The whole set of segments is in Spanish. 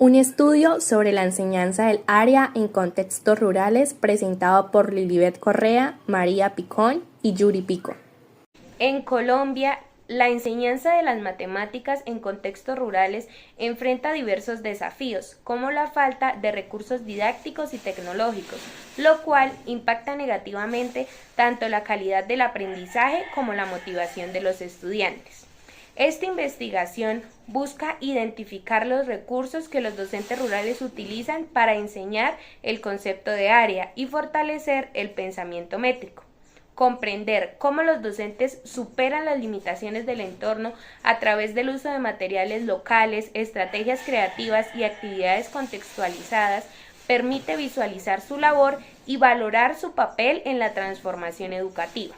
Un estudio sobre la enseñanza del área en contextos rurales presentado por Lilibet Correa, María Picón y Yuri Pico. En Colombia, la enseñanza de las matemáticas en contextos rurales enfrenta diversos desafíos, como la falta de recursos didácticos y tecnológicos, lo cual impacta negativamente tanto la calidad del aprendizaje como la motivación de los estudiantes. Esta investigación busca identificar los recursos que los docentes rurales utilizan para enseñar el concepto de área y fortalecer el pensamiento métrico. Comprender cómo los docentes superan las limitaciones del entorno a través del uso de materiales locales, estrategias creativas y actividades contextualizadas permite visualizar su labor y valorar su papel en la transformación educativa.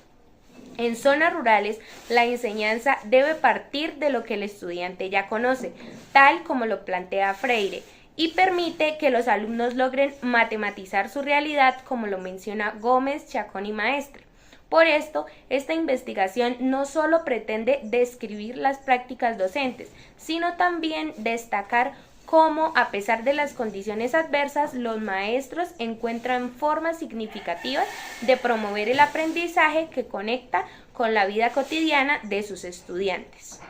En zonas rurales, la enseñanza debe partir de lo que el estudiante ya conoce, tal como lo plantea Freire, y permite que los alumnos logren matematizar su realidad, como lo menciona Gómez, Chacón y Maestre. Por esto, esta investigación no solo pretende describir las prácticas docentes, sino también destacar cómo, a pesar de las condiciones adversas, los maestros encuentran formas significativas de promover el aprendizaje que conecta con la vida cotidiana de sus estudiantes.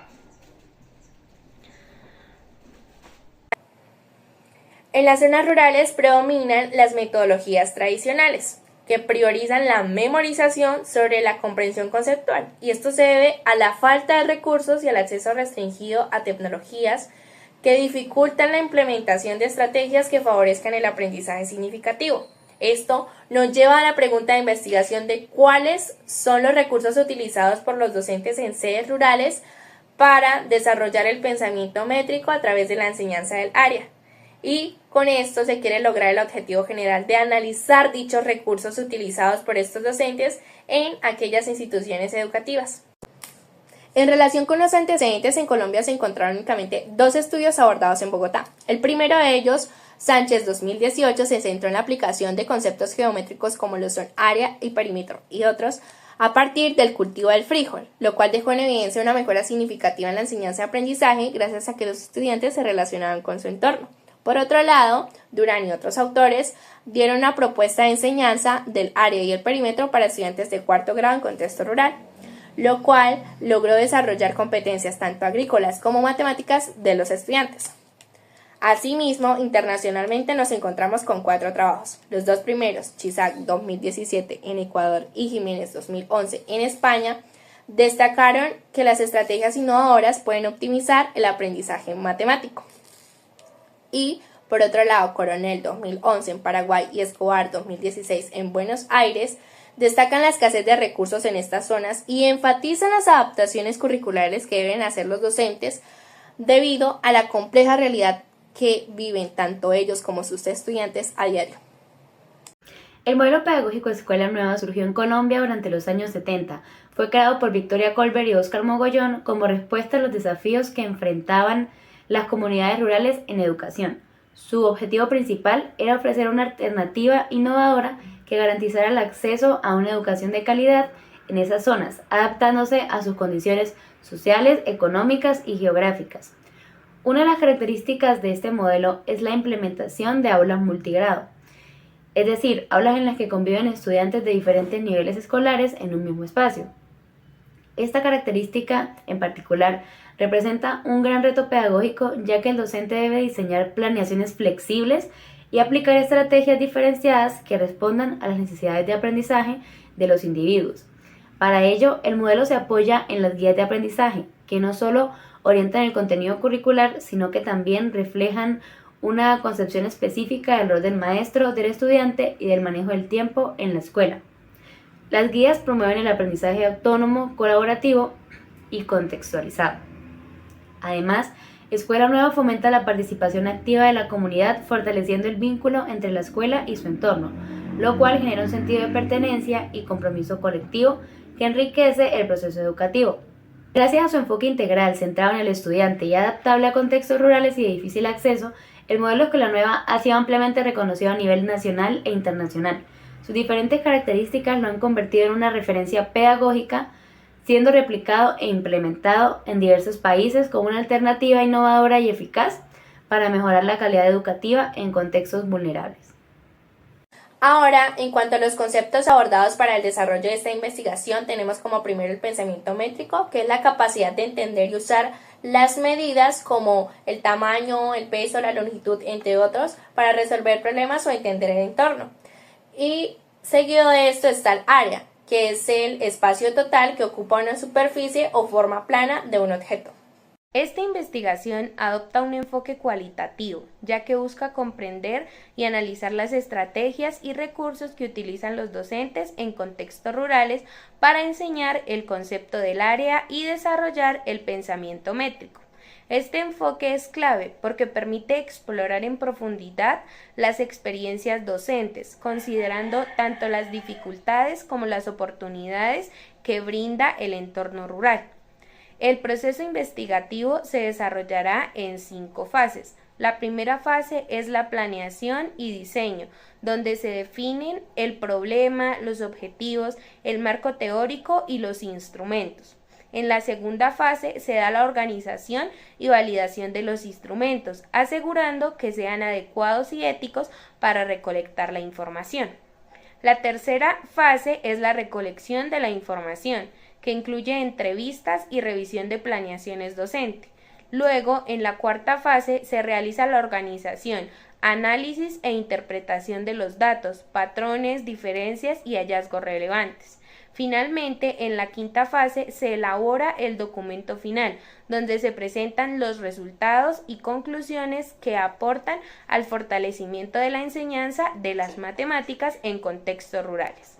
En las zonas rurales predominan las metodologías tradicionales, que priorizan la memorización sobre la comprensión conceptual, y esto se debe a la falta de recursos y al acceso restringido a tecnologías que dificultan la implementación de estrategias que favorezcan el aprendizaje significativo. Esto nos lleva a la pregunta de investigación de cuáles son los recursos utilizados por los docentes en sedes rurales para desarrollar el pensamiento métrico a través de la enseñanza del área. Y con esto se quiere lograr el objetivo general de analizar dichos recursos utilizados por estos docentes en aquellas instituciones educativas. En relación con los antecedentes, en Colombia se encontraron únicamente 2 estudios abordados en Bogotá. El primero de ellos, Sánchez 2018, se centró en la aplicación de conceptos geométricos como lo son área y perímetro y otros a partir del cultivo del frijol, lo cual dejó en evidencia una mejora significativa en la enseñanza y aprendizaje gracias a que los estudiantes se relacionaban con su entorno. Por otro lado, Durán y otros autores dieron una propuesta de enseñanza del área y el perímetro para estudiantes de 4º grado en contexto rural, lo cual logró desarrollar competencias tanto agrícolas como matemáticas de los estudiantes. Asimismo, internacionalmente nos encontramos con 4 trabajos. Los 2 primeros, Chisac 2017 en Ecuador y Jiménez 2011 en España, destacaron que las estrategias innovadoras pueden optimizar el aprendizaje matemático. Y, por otro lado, Coronel 2011 en Paraguay y Escobar 2016 en Buenos Aires destacan la escasez de recursos en estas zonas y enfatizan las adaptaciones curriculares que deben hacer los docentes debido a la compleja realidad que viven tanto ellos como sus estudiantes a diario. El modelo pedagógico de Escuela Nueva surgió en Colombia durante los años 70. Fue creado por Victoria Colbert y Óscar Mogollón como respuesta a los desafíos que enfrentaban las comunidades rurales en educación. Su objetivo principal era ofrecer una alternativa innovadora que garantizara el acceso a una educación de calidad en esas zonas, adaptándose a sus condiciones sociales, económicas y geográficas. Una de las características de este modelo es la implementación de aulas multigrado, es decir, aulas en las que conviven estudiantes de diferentes niveles escolares en un mismo espacio. Esta característica, en particular, representa un gran reto pedagógico, ya que el docente debe diseñar planeaciones flexibles y aplicar estrategias diferenciadas que respondan a las necesidades de aprendizaje de los individuos. Para ello, el modelo se apoya en las guías de aprendizaje, que no solo orientan el contenido curricular, sino que también reflejan una concepción específica del rol del maestro, del estudiante y del manejo del tiempo en la escuela. Las guías promueven el aprendizaje autónomo, colaborativo y contextualizado. Además, Escuela Nueva fomenta la participación activa de la comunidad, fortaleciendo el vínculo entre la escuela y su entorno, lo cual genera un sentido de pertenencia y compromiso colectivo que enriquece el proceso educativo. Gracias a su enfoque integral, centrado en el estudiante y adaptable a contextos rurales y de difícil acceso, el modelo Escuela Nueva ha sido ampliamente reconocido a nivel nacional e internacional. Sus diferentes características lo han convertido en una referencia pedagógica, siendo replicado e implementado en diversos países como una alternativa innovadora y eficaz para mejorar la calidad educativa en contextos vulnerables. Ahora, en cuanto a los conceptos abordados para el desarrollo de esta investigación, tenemos como primero el pensamiento métrico, que es la capacidad de entender y usar las medidas como el tamaño, el peso, la longitud, entre otros, para resolver problemas o entender el entorno. Y seguido de esto está el área, que es el espacio total que ocupa una superficie o forma plana de un objeto. Esta investigación adopta un enfoque cualitativo, ya que busca comprender y analizar las estrategias y recursos que utilizan los docentes en contextos rurales para enseñar el concepto del área y desarrollar el pensamiento métrico. Este enfoque es clave porque permite explorar en profundidad las experiencias docentes, considerando tanto las dificultades como las oportunidades que brinda el entorno rural. El proceso investigativo se desarrollará en 5 fases. La primera fase es la planeación y diseño, donde se definen el problema, los objetivos, el marco teórico y los instrumentos. En la segunda fase se da la organización y validación de los instrumentos, asegurando que sean adecuados y éticos para recolectar la información. La tercera fase es la recolección de la información, que incluye entrevistas y revisión de planeaciones docente. Luego, en la cuarta fase, se realiza la organización, análisis e interpretación de los datos, patrones, diferencias y hallazgos relevantes. Finalmente, en la quinta fase, se elabora el documento final, donde se presentan los resultados y conclusiones que aportan al fortalecimiento de la enseñanza de las matemáticas en contextos rurales.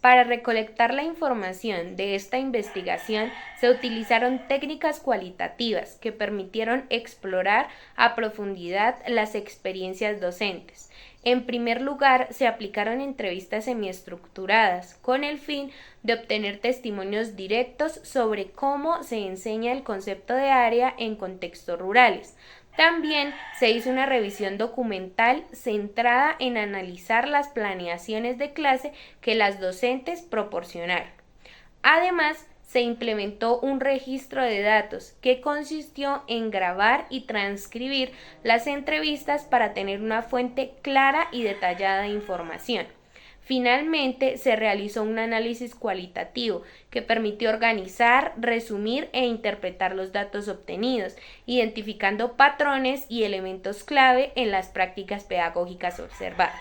Para recolectar la información de esta investigación se utilizaron técnicas cualitativas que permitieron explorar a profundidad las experiencias docentes. En primer lugar, se aplicaron entrevistas semiestructuradas con el fin de obtener testimonios directos sobre cómo se enseña el concepto de área en contextos rurales. También se hizo una revisión documental centrada en analizar las planeaciones de clase que las docentes proporcionaron. Además, se implementó un registro de datos que consistió en grabar y transcribir las entrevistas para tener una fuente clara y detallada de información. Finalmente, se realizó un análisis cualitativo que permitió organizar, resumir e interpretar los datos obtenidos, identificando patrones y elementos clave en las prácticas pedagógicas observadas.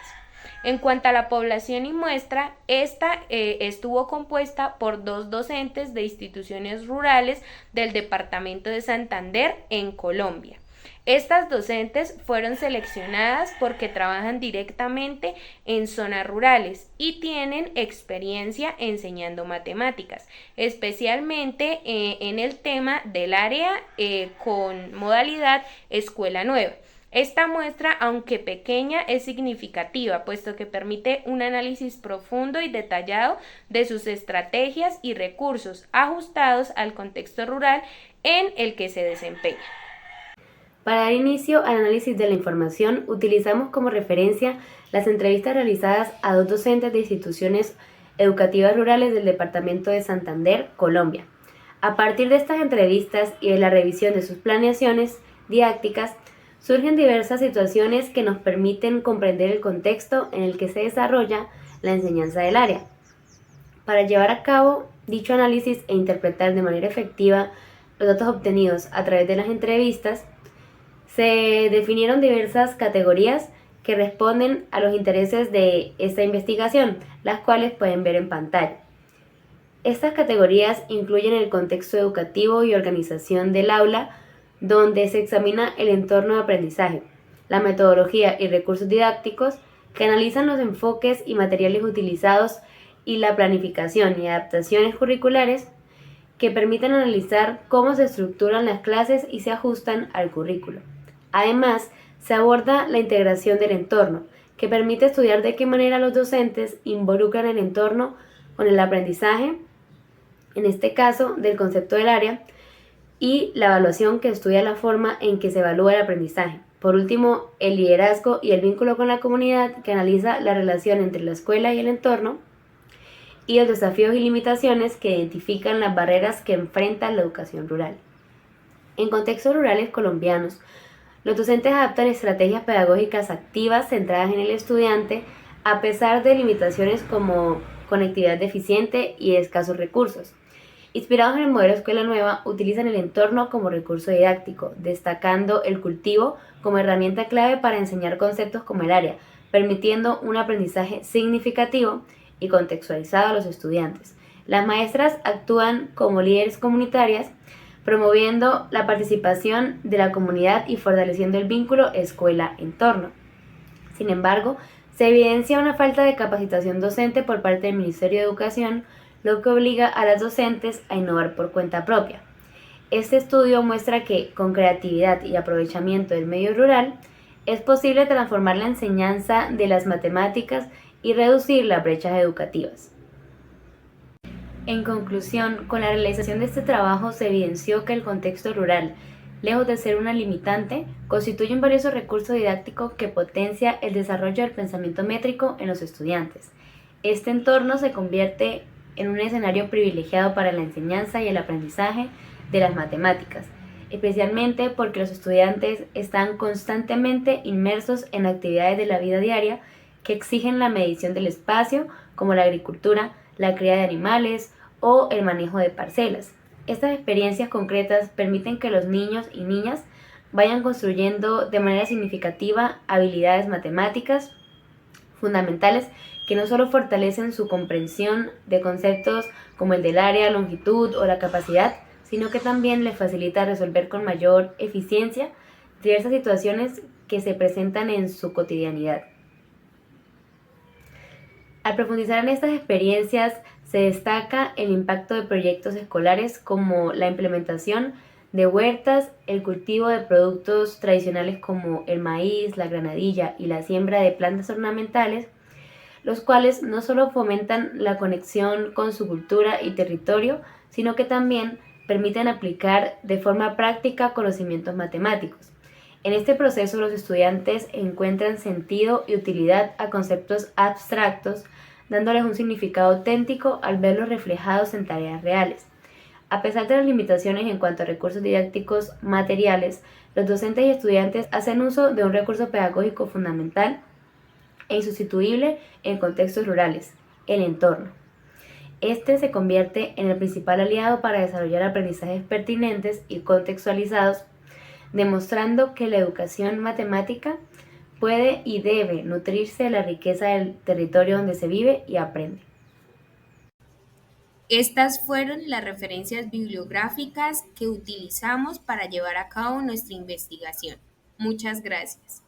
En cuanto a la población y muestra, esta estuvo compuesta por 2 docentes de instituciones rurales del departamento de Santander en Colombia. Estas docentes fueron seleccionadas porque trabajan directamente en zonas rurales y tienen experiencia enseñando matemáticas, especialmente en el tema del área con modalidad Escuela Nueva. Esta muestra, aunque pequeña, es significativa, puesto que permite un análisis profundo y detallado de sus estrategias y recursos ajustados al contexto rural en el que se desempeña. Para dar inicio al análisis de la información, utilizamos como referencia las entrevistas realizadas a 2 docentes de instituciones educativas rurales del departamento de Santander, Colombia. A partir de estas entrevistas y de la revisión de sus planeaciones didácticas, surgen diversas situaciones que nos permiten comprender el contexto en el que se desarrolla la enseñanza del área. Para llevar a cabo dicho análisis e interpretar de manera efectiva los datos obtenidos a través de las entrevistas, se definieron diversas categorías que responden a los intereses de esta investigación, las cuales pueden ver en pantalla. Estas categorías incluyen el contexto educativo y organización del aula, donde se examina el entorno de aprendizaje, la metodología y recursos didácticos que analizan los enfoques y materiales utilizados y la planificación y adaptaciones curriculares que permiten analizar cómo se estructuran las clases y se ajustan al currículo. Además, se aborda la integración del entorno, que permite estudiar de qué manera los docentes involucran el entorno con el aprendizaje, en este caso del concepto del área, y la evaluación, que estudia la forma en que se evalúa el aprendizaje. Por último, el liderazgo y el vínculo con la comunidad, que analiza la relación entre la escuela y el entorno, y los desafíos y limitaciones que identifican las barreras que enfrenta la educación rural. En contextos rurales colombianos, Los docentes adaptan estrategias pedagógicas activas centradas en el estudiante a pesar de limitaciones como conectividad deficiente y escasos recursos. Inspirados en el modelo Escuela Nueva, utilizan el entorno como recurso didáctico, destacando el cultivo como herramienta clave para enseñar conceptos como el área, permitiendo un aprendizaje significativo y contextualizado a los estudiantes. Las maestras actúan como líderes comunitarias, promoviendo la participación de la comunidad y fortaleciendo el vínculo escuela-entorno. Sin embargo, se evidencia una falta de capacitación docente por parte del Ministerio de Educación, lo que obliga a las docentes a innovar por cuenta propia. Este estudio muestra que, con creatividad y aprovechamiento del medio rural, es posible transformar la enseñanza de las matemáticas y reducir las brechas educativas. En conclusión, con la realización de este trabajo se evidenció que el contexto rural, lejos de ser una limitante, constituye un valioso recurso didáctico que potencia el desarrollo del pensamiento métrico en los estudiantes. Este entorno se convierte en un escenario privilegiado para la enseñanza y el aprendizaje de las matemáticas, especialmente porque los estudiantes están constantemente inmersos en actividades de la vida diaria que exigen la medición del espacio, como la agricultura, la cría de animales o el manejo de parcelas. Estas experiencias concretas permiten que los niños y niñas vayan construyendo de manera significativa habilidades matemáticas fundamentales que no solo fortalecen su comprensión de conceptos como el del área, longitud o la capacidad, sino que también les facilita resolver con mayor eficiencia diversas situaciones que se presentan en su cotidianidad. Al profundizar en estas experiencias, se destaca el impacto de proyectos escolares como la implementación de huertas, el cultivo de productos tradicionales como el maíz, la granadilla y la siembra de plantas ornamentales, los cuales no solo fomentan la conexión con su cultura y territorio, sino que también permiten aplicar de forma práctica conocimientos matemáticos. En este proceso los estudiantes encuentran sentido y utilidad a conceptos abstractos, dándoles un significado auténtico al verlos reflejados en tareas reales. A pesar de las limitaciones en cuanto a recursos didácticos materiales, los docentes y estudiantes hacen uso de un recurso pedagógico fundamental e insustituible en contextos rurales, el entorno. Este se convierte en el principal aliado para desarrollar aprendizajes pertinentes y contextualizados, demostrando que la educación matemática puede y debe nutrirse de la riqueza del territorio donde se vive y aprende. Estas fueron las referencias bibliográficas que utilizamos para llevar a cabo nuestra investigación. Muchas gracias.